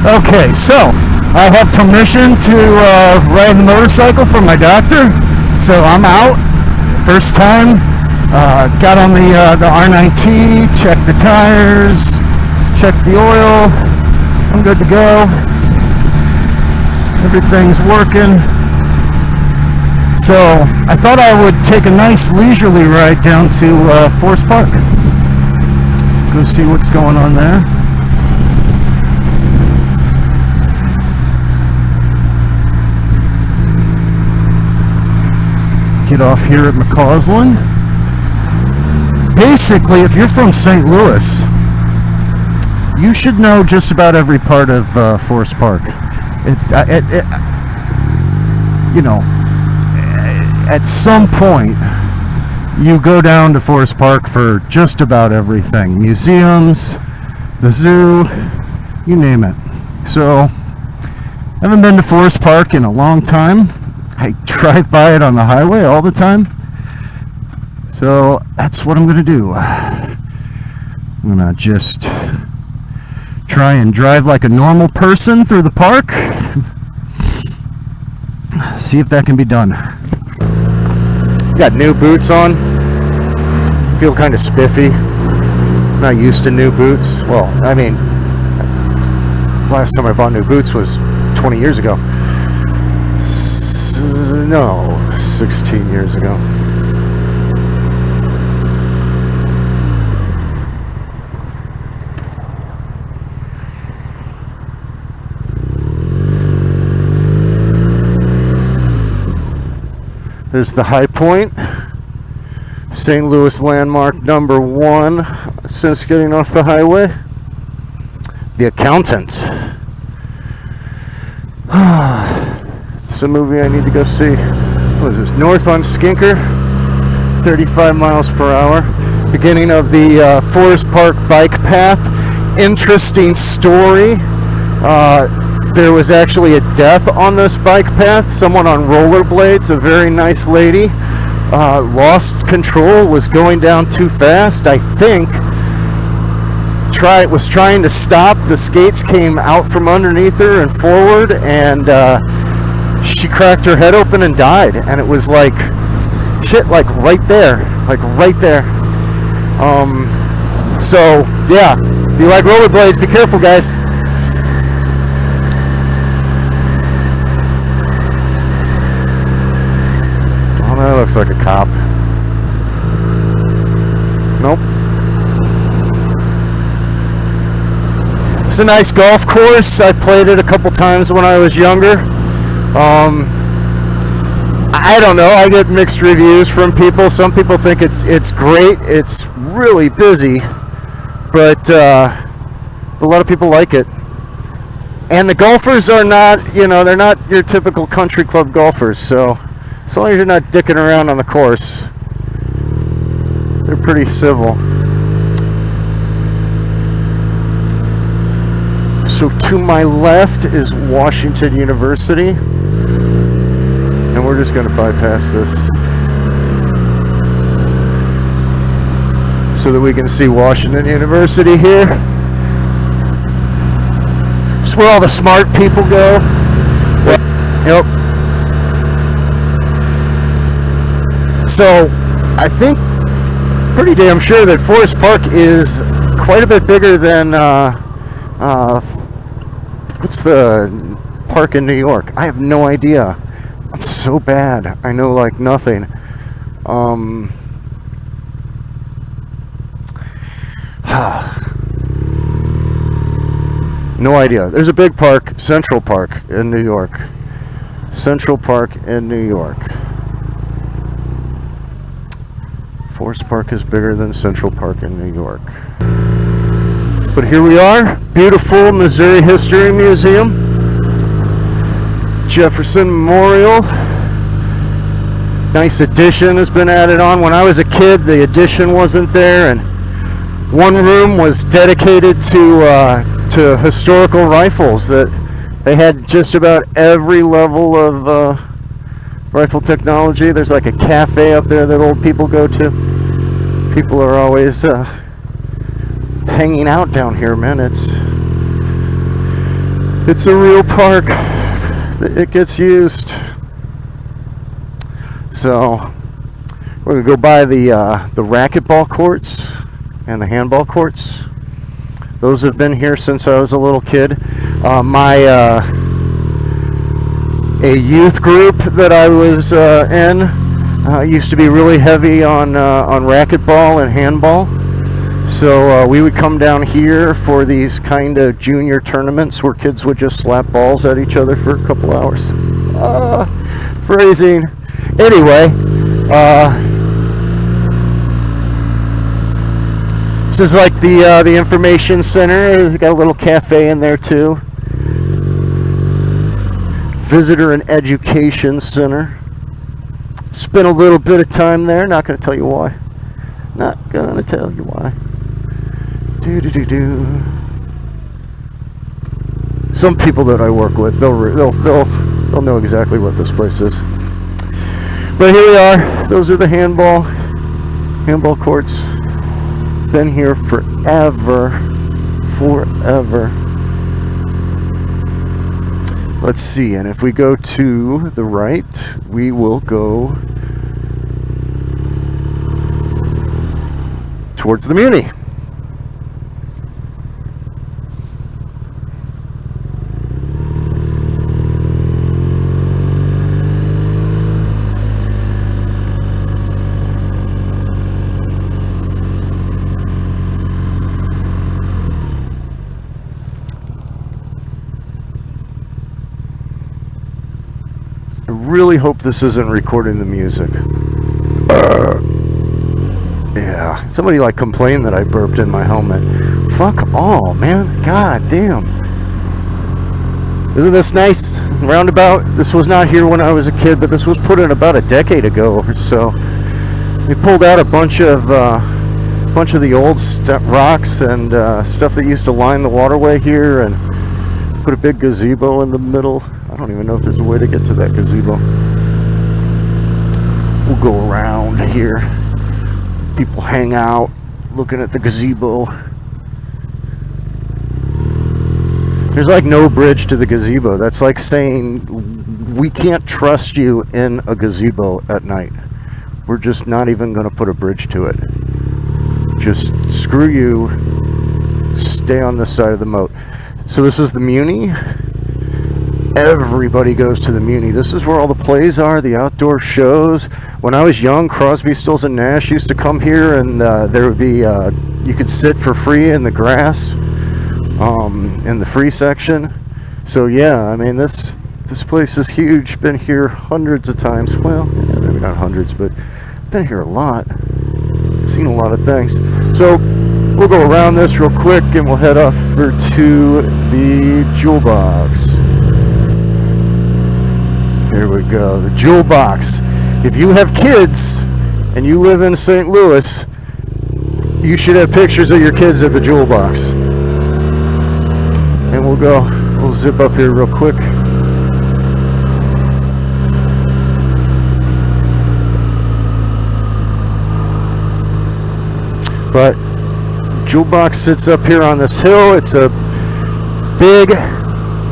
Okay, so I have permission to ride the motorcycle from my doctor, so I'm out. First time, got on the R9T, checked the tires, checked the oil. I'm good to go. Everything's working. So I thought I would take a nice leisurely ride down to Forest Park. Go see what's going on there. Get off here at McCausland. Basically, if you're from St. Louis, you should know just about every part of Forest Park. It's you know, at some point you go down to Forest Park for just about everything. Museums, the zoo, you name it. So, haven't been to Forest Park in a long time. I drive by it on the highway all the time. So that's what I'm going to do. I'm going to just try and drive like a normal person through the park. See if that can be done. Got new boots on. Feel kind of spiffy. Not used to new boots. Well, I mean, the last time I bought new boots was 20 years ago. No, 16 years ago. There's the High Point, St. Louis landmark number 1 since getting off the highway. The Accountant. It's a movie I need to go see. What is this? North on Skinker, 35 miles per hour. Beginning of the Forest Park bike path. Interesting story. There was actually a death on this bike path. Someone on rollerblades, a very nice lady, lost control, was going down too fast. I think was trying to stop. The skates came out from underneath her and forward, and she cracked her head open and died. And it was like shit, like right there. So yeah, if you like rollerblades, be careful, guys. Oh, that looks like a cop. Nope. It's a nice golf course. I played it a couple times when I was younger. I don't know. I get mixed reviews from people. Some people think it's great. It's really busy, but a lot of people like it. And the golfers are not, they're not your typical country club golfers. So as long as you're not dicking around on the course, they're pretty civil. So to my left is Washington University, and we're just going to bypass this so that we can see Washington University here. It's where all the smart people go. Yep. So I think pretty damn sure that Forest Park is quite a bit bigger than what's the park in New York? I have no idea. I'm so bad. I know like nothing. No idea. There's a big park, Central Park in New York. Central Park in New York. Forest Park is bigger than Central Park in New York. But here we are, beautiful Missouri History Museum, Jefferson Memorial. Nice addition has been added on. When I was a kid, the addition wasn't there, and one room was dedicated to historical rifles. That they had just about every level of rifle technology. There's like a cafe up there that old people go to. People are always hanging out down here, man. It's It's a real park. It gets used. So we're gonna go by the racquetball courts and the handball courts. Those have been here since I was a little kid. A youth group that I was in used to be really heavy on racquetball and handball. So we would come down here for these kind of junior tournaments where kids would just slap balls at each other for a couple hours. Phrasing. Anyway, this is like the information center. They got a little cafe in there too. Visitor and Education Center. Spent a little bit of time there. Not going to tell you why. Not going to tell you why. Some people that I work with, they'll know exactly what this place is. But here we are. Those are the handball courts. Been here forever. Let's see, and if we go to the right, we will go towards the Muni. I really hope this isn't recording the music. Yeah, somebody like complained that I burped in my helmet. Fuck all, man. God damn. Isn't this nice? Roundabout. This was not here when I was a kid, but this was put in about a decade ago or so. They pulled out a bunch of the old rocks and stuff that used to line the waterway here, and put a big gazebo in the middle. I don't even know if there's a way to get to that gazebo. We'll go around here. People hang out looking at the gazebo. There's like no bridge to the gazebo. That's like saying we can't trust you in a gazebo at night. We're just not even going to put a bridge to it. Just screw you. Stay on this side of the moat. So this is the Muni. Everybody goes to the Muni. This is where all the plays are, the outdoor shows. When I was young, Crosby, Stills, and Nash used to come here, and there would be you could sit for free in the grass, in the free section. So yeah, I mean this place is huge. Been here hundreds of times. Well, yeah, maybe not hundreds, but been here a lot. Seen a lot of things. So we'll go around this real quick, and we'll head over to the Jewel Box. Here we go, the Jewel Box. If you have kids and you live in St. Louis, you should have pictures of your kids at the Jewel Box. And we'll zip up here real quick. But Jewel Box sits up here on this hill. It's a big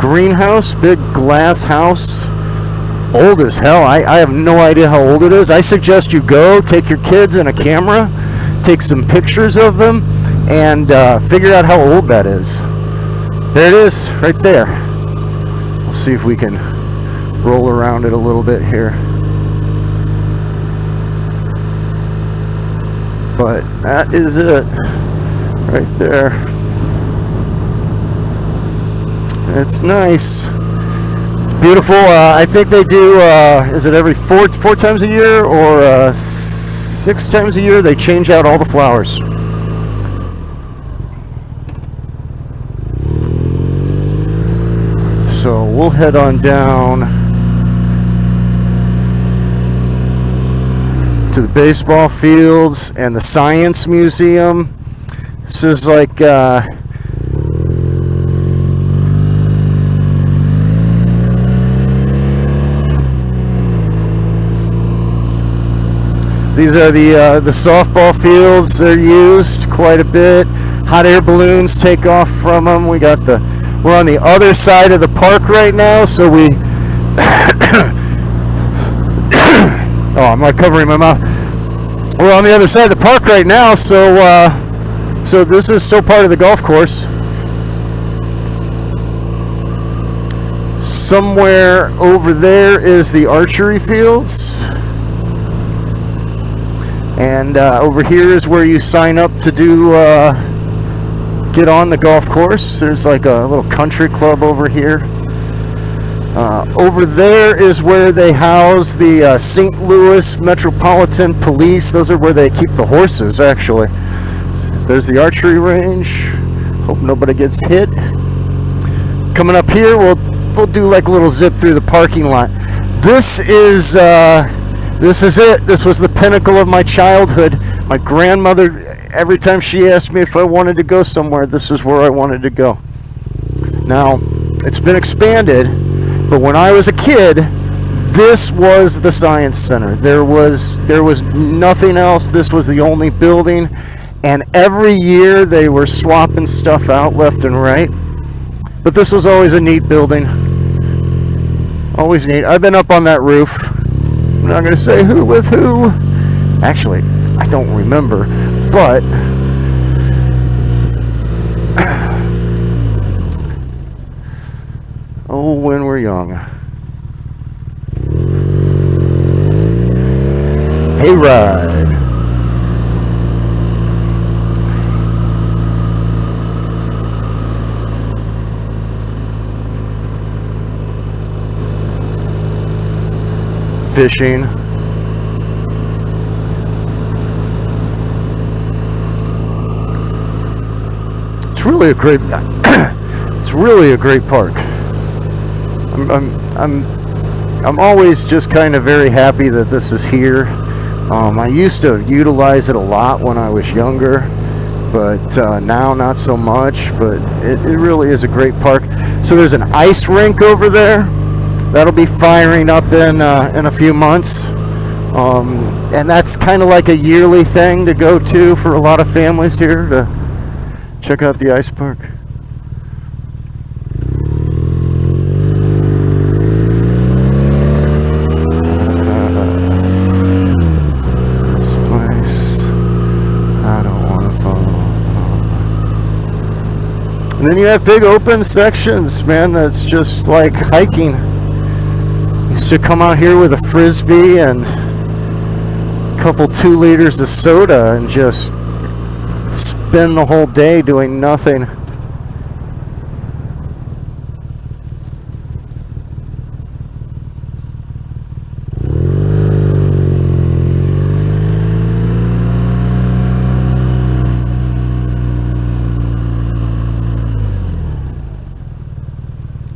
greenhouse, big glass house. Old as hell. I have no idea how old it is. I suggest you go, take your kids and a camera, take some pictures of them, and figure out how old that is. There it is, right there. We'll see if we can roll around it a little bit here. But that is it, right there. It's nice. Beautiful. I think they do, is it every four times a year or 6 times a year? They change out all the flowers. So we'll head on down to the baseball fields and the Science Museum. This is like these are the softball fields. They're used quite a bit. Hot air balloons take off from them. We got the We're on the other side of the park right now, so we oh, I'm like covering my mouth. We're on the other side of the park right now, so this is still part of the golf course. Somewhere over there is the archery fields. And over here is where you sign up to do get on the golf course. There's like a little country club over here. Over there is where they house the St. Louis Metropolitan Police. Those are where they keep the horses, actually. There's the archery range. Hope nobody gets hit. Coming up here, we'll do like a little zip through the parking lot. This is it. This was the pinnacle of my childhood. My grandmother, every time she asked me if I wanted to go somewhere, this is where I wanted to go. Now, it's been expanded, but when I was a kid, this was the Science Center. There was nothing else. This was the only building, and every year they were swapping stuff out left and right. But this was always a neat building. Always neat. I've been up on that roof. I'm not going to say who with who. Actually, I don't remember. But oh, when we're young. Hayride. Fishing. It's really a great. It's really a great park. I'm always just kind of very happy that this is here. I used to utilize it a lot when I was younger, but now not so much. But it really is a great park. So there's an ice rink over there. That'll be firing up in a few months, and that's kind of like a yearly thing to go to for a lot of families here to check out the ice park. This place, I don't want to follow. And then you have big open sections, man. That's just like hiking. Used to come out here with a frisbee and a couple 2 liters of soda and just spend the whole day doing nothing.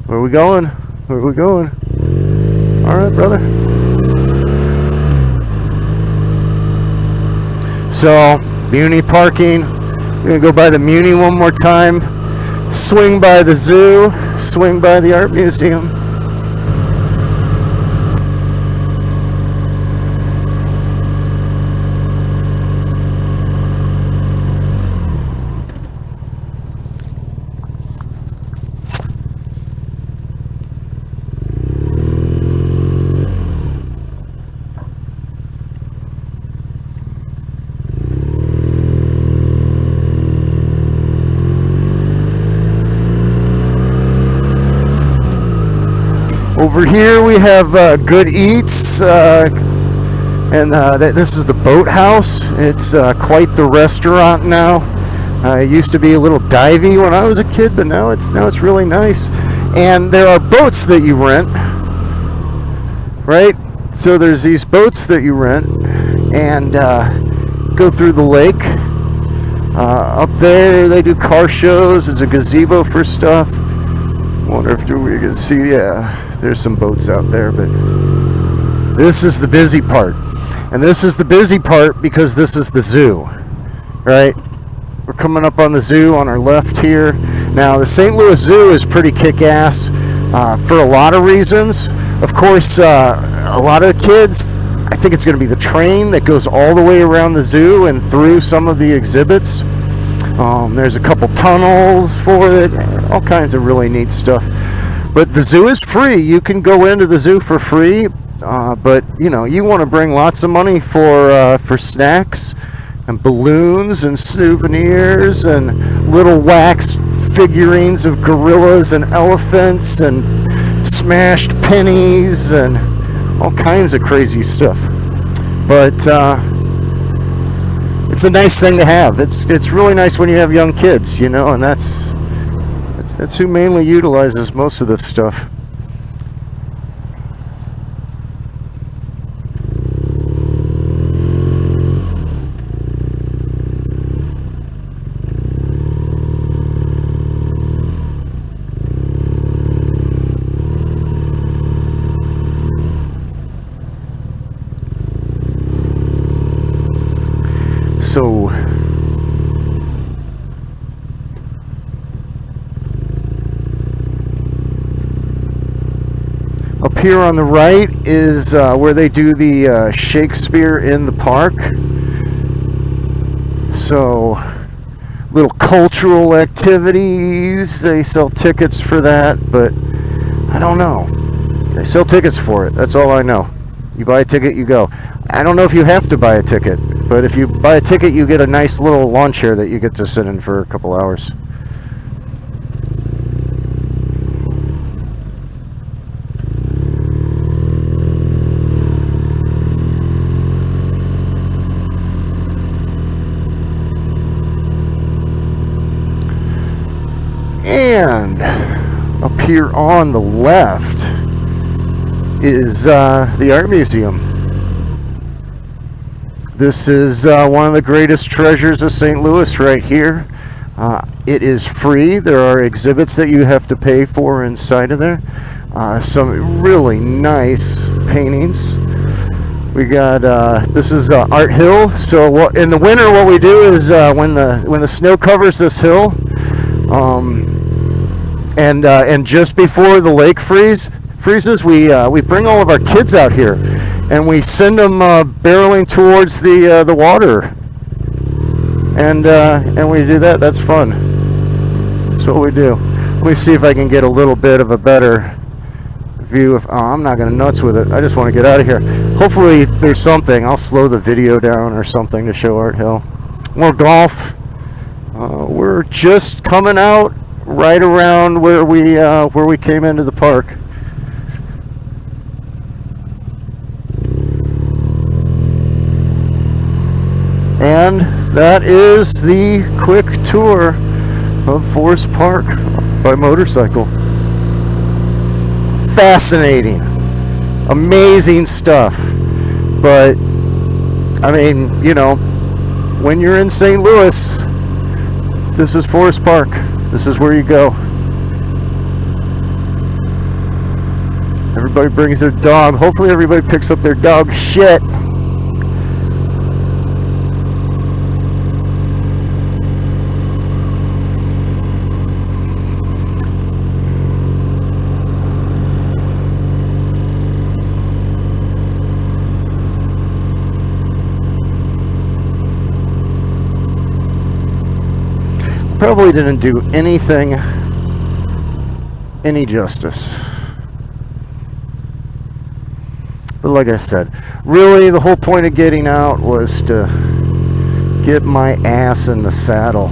Where are we going? Where are we going? All right, brother. So, Muni parking. We're going to go by the Muni one more time. Swing by the zoo. Swing by the art museum. Over here we have Good Eats, and this is the Boathouse. It's quite the restaurant now. It used to be a little divey when I was a kid, but now it's really nice. And there are boats that you rent, right? So there's these boats that you rent and go through the lake. Up there they do car shows. There's a gazebo for stuff. Wonder if we can see. Yeah, there's some boats out there, but this is the busy part. And this is the busy part because this is the zoo, right? We're coming up on the zoo on our left here. Now, the St. Louis Zoo is pretty kick-ass for a lot of reasons. Of course, a lot of the kids, I think it's going to be the train that goes all the way around the zoo and through some of the exhibits. There's a couple tunnels for it, all kinds of really neat stuff. But the zoo is free. You can go into the zoo for free, but you want to bring lots of money for snacks and balloons and souvenirs and little wax figurines of gorillas and elephants and smashed pennies and all kinds of crazy stuff. But it's a nice thing to have. It's really nice when you have young kids, and that's who mainly utilizes most of this stuff. So up here on the right is where they do the Shakespeare in the Park. So little cultural activities. They sell tickets for that, but I don't know. They sell tickets for it. That's all I know. You buy a ticket, you go. I don't know if you have to buy a ticket, but if you buy a ticket, you get a nice little lawn chair that you get to sit in for a couple hours. And up here on the left is the Art Museum. This is one of the greatest treasures of St. Louis right here. It is free. There are exhibits that you have to pay for inside of there. Some really nice paintings. We got this is Art Hill. So in the winter, what we do is when the snow covers this hill, and just before the lake freezes, we bring all of our kids out here, and we send them barreling towards the water, and we do that. That's fun. That's what we do. Let me see if I can get a little bit of a better view of. Oh, I'm not gonna nuts with it. I just want to get out of here. Hopefully there's something. I'll slow the video down or something to show Art Hill. More golf. We're just coming out right around where we came into the park. And that is the quick tour of Forest Park by motorcycle. Fascinating, amazing stuff. But I mean, when you're in St. Louis, this is Forest Park. This is where you go. Everybody brings their dog. Hopefully everybody picks up their dog shit. Probably didn't do anything any justice. But like I said, really the whole point of getting out was to get my ass in the saddle.